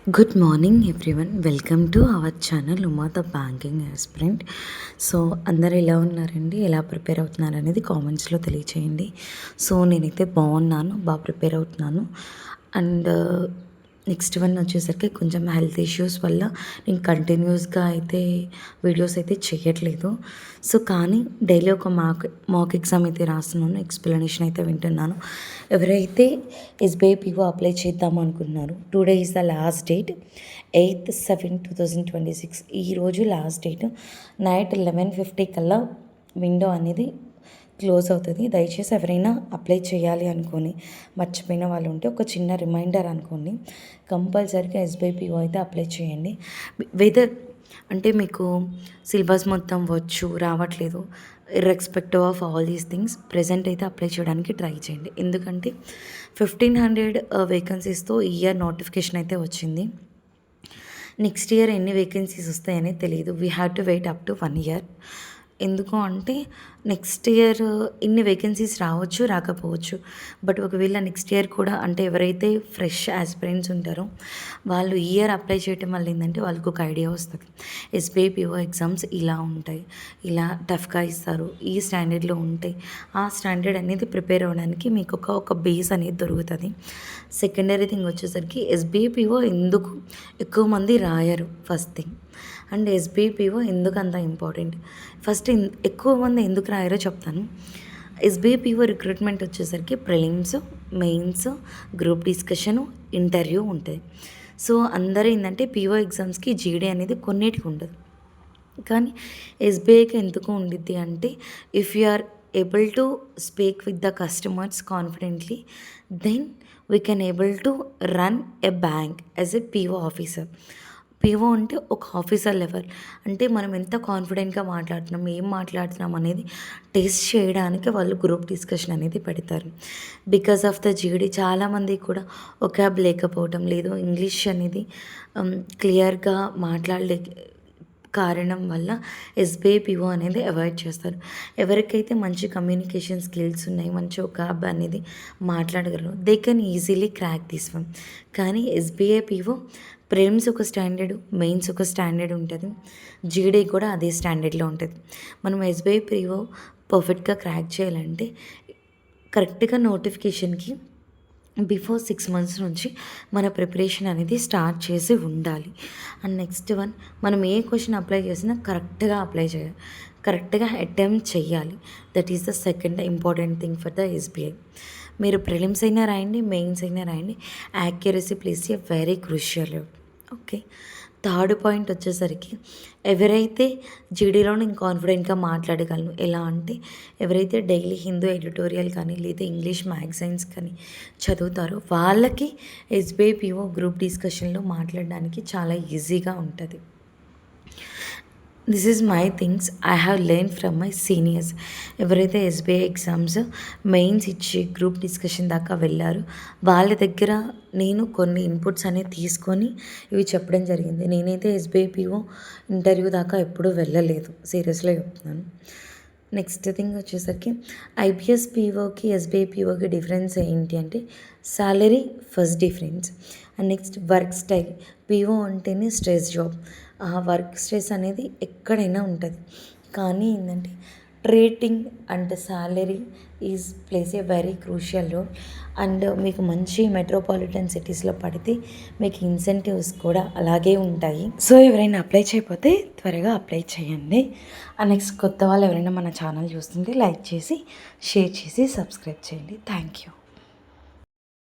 Good morning everyone, welcome to our channel Uma the banking aspirant. So అందరు ఎలా ఉన్నారండి, ఎలా ప్రిపేర్ అవుతున్నారు అనేది కామెంట్స్లో తెలియచేయండి. సో నేనైతే బాగున్నాను, బాగా ప్రిపేర్ అవుతున్నాను. అండ్ నెక్స్ట్ వన్ వచ్చేసరికి కొంచెం హెల్త్ ఇష్యూస్ వల్ల నేను కంటిన్యూస్గా అయితే వీడియోస్ అయితే చేయట్లేదు. సో కానీ డైలీ ఒక మాక్ ఎగ్జామ్ అయితే రాస్తున్నాను, ఎక్స్ప్లెనేషన్ అయితే వింటున్నాను. ఎవరైతే ఎస్బీఐ పీఓ అప్లై చేద్దాం అనుకున్నారు, today is the last date, 8/7/2026. ఈరోజు లాస్ట్ డేట్. నైట్ 11:50 కల్లా విండో అనేది క్లోజ్ అవుతుంది. దయచేసి ఎవరైనా అప్లై చేయాలి అనుకొని మర్చిపోయిన వాళ్ళు ఉంటే ఒక చిన్న రిమైండర్ అనుకోండి, కంపల్సరీగా ఎస్బీఐ పీఓ అయితే అప్లై చేయండి. వెదర్ అంటే మీకు సిలబస్ మొత్తం రావట్లేదు, irrespective of all these things, present అయితే అప్లై చేయడానికి ట్రై చేయండి. ఎందుకంటే 1500 వేకెన్సీస్తో ఈ ఇయర్ నోటిఫికేషన్ అయితే వచ్చింది. నెక్స్ట్ ఇయర్ ఎన్ని వేకెన్సీస్ వస్తాయనేది తెలియదు. We have to wait up to 1 year. ఎందుకు అంటే నెక్స్ట్ ఇయర్ ఇన్ని వేకెన్సీస్ రావచ్చు, రాకపోవచ్చు. బట్ ఒకవేళ నెక్స్ట్ ఇయర్ కూడా అంటే ఎవరైతే ఫ్రెష్ ఆస్పిరెంట్స్ ఉంటారో వాళ్ళు ఈ ఇయర్ అప్లై చేయటం వల్ల ఏంటంటే వాళ్ళకు ఒక ఐడియా వస్తుంది, ఎస్బీఐ పీఓ ఎగ్జామ్స్ ఇలా ఉంటాయి, ఇలా టఫ్గా ఇస్తారు, ఈ స్టాండర్డ్లో ఉంటాయి. ఆ స్టాండర్డ్ అనేది ప్రిపేర్ అవ్వడానికి మీకు ఒక బేస్ అనేది దొరుకుతుంది. సెకండరీ థింగ్ వచ్చేసరికి ఎస్బీఐ పీఓ ఎందుకు ఎక్కువ మంది రాయరు, first thing. And SBI PO ఎందుకు అంత ఇంపార్టెంట్, ఫస్ట్ ఎక్కువ మంది ఎందుకు రాయారో చెప్తాను. ఎస్బీఐ పీఓ రిక్రూట్మెంట్ వచ్చేసరికి prelims, mains, group discussion, interview ఉంటుంది. సో అందరూ ఏంటంటే పీఓ ఎగ్జామ్స్కి జీడీ అనేది కొన్నిటికి ఉండదు, కానీ ఎస్బీఐకి ఎందుకు ఉండిద్ది అంటే if you are able to speak with the customers confidently, then we can able to run a bank as a PO officer. PO అంటే ఒక ఆఫీసర్ లెవెల్, అంటే మనం ఎంత కాన్ఫిడెంట్గా మాట్లాడుతున్నాం, ఏం మాట్లాడుతున్నాం అనేది టెస్ట్ చేయడానికి వాళ్ళు గ్రూప్ డిస్కషన్ అనేది పెడతారు. బికాస్ ఆఫ్ ద జీడీ చాలామంది కూడా ఒకాబ్ లేకపోవటం, లేదు ఇంగ్లీష్ అనేది క్లియర్గా మాట్లాడలే కారణం వల్ల ఎస్బీఐ పీఓ అనేది అవాయిడ్ చేస్తారు. ఎవరికైతే మంచి కమ్యూనికేషన్ స్కిల్స్ ఉన్నాయి, మంచి ఒకాబ్ అనేది మాట్లాడగలరు, they can easily crack this one. కానీ ఎస్బీఐ పీఓ ప్రిలిమ్స్ ఒక స్టాండర్డు, మెయిన్స్ ఒక స్టాండర్డ్ ఉంటుంది, జీడీ కూడా అదే స్టాండర్డ్లో ఉంటుంది. మనం ఎస్బీఐ పీఓ పర్ఫెక్ట్గా క్రాక్ చేయాలంటే కరెక్ట్గా నోటిఫికేషన్కి బిఫోర్ 6 months నుంచి మన ప్రిపరేషన్ అనేది స్టార్ట్ చేసి ఉండాలి. అండ్ నెక్స్ట్ వన్, మనం ఏ క్వశ్చన్ అప్లై చేసినా కరెక్ట్గా అప్లై చేయాలి, కరెక్ట్గా అటెంప్ట్ చేయాలి. That is the second important thing for the SBI. మీరు ప్రిలిమ్స్ అయినా రాయండి, మెయిన్స్ అయినా రాయండి, accuracy place a very crucial. Okay. Third point వచ్చేసరికి ఎవరైతే జీడీలో నేను కాన్ఫిడెంట్గా మాట్లాడగలను, ఎలా అంటే ఎవరైతే డైలీ హిందూ ఎడిటోరియల్ కానీ లేదా ఇంగ్లీష్ మ్యాగజైన్స్ కానీ చదువుతారో వాళ్ళకి ఎస్బీఐ పీఓ గ్రూప్ డిస్కషన్లో మాట్లాడడానికి చాలా ఈజీగా ఉంటుంది. This is my things I have learn from my seniors. ఎవరైతే ఎస్బీఐ ఎగ్జామ్స్ మెయిన్స్ ఇచ్చి గ్రూప్ డిస్కషన్ దాకా వెళ్ళారో వాళ్ళ దగ్గర నేను కొన్ని ఇన్పుట్స్ అనేది తీసుకొని ఇవి చెప్పడం జరిగింది. నేనైతే ఎస్బీఐ పీఓ ఇంటర్వ్యూ దాకా ఎప్పుడూ వెళ్ళలేదు, సీరియస్గా చెప్తున్నాను. నెక్స్ట్ థింగ్ వచ్చేసరికి ఐపీఎస్ పీఓకి ఎస్బీఐ పీఓకి డిఫరెన్స్ ఏంటి అంటే salary first difference, and next work style. PO అంటేనే స్ట్రెస్ జాబ్, ఆ వర్క్ స్ట్రెస్ అనేది ఎక్కడైనా ఉంటుంది. కానీ ఏంటంటే treating and salary is plays a very crucial role. And మీకు మంచి మెట్రోపాలిటన్ సిటీస్లో పడితే మీకు ఇన్సెంటివ్స్ కూడా అలాగే ఉంటాయి. సో ఎవరైనా అప్లై చేయకపోతే త్వరగా అప్లై చేయండి. నెక్స్ట్ కొత్త వాళ్ళు ఎవరైనా మన ఛానల్ చూస్తుంటే లైక్ చేసి, షేర్ చేసి, సబ్స్క్రైబ్ చేయండి. Thank you.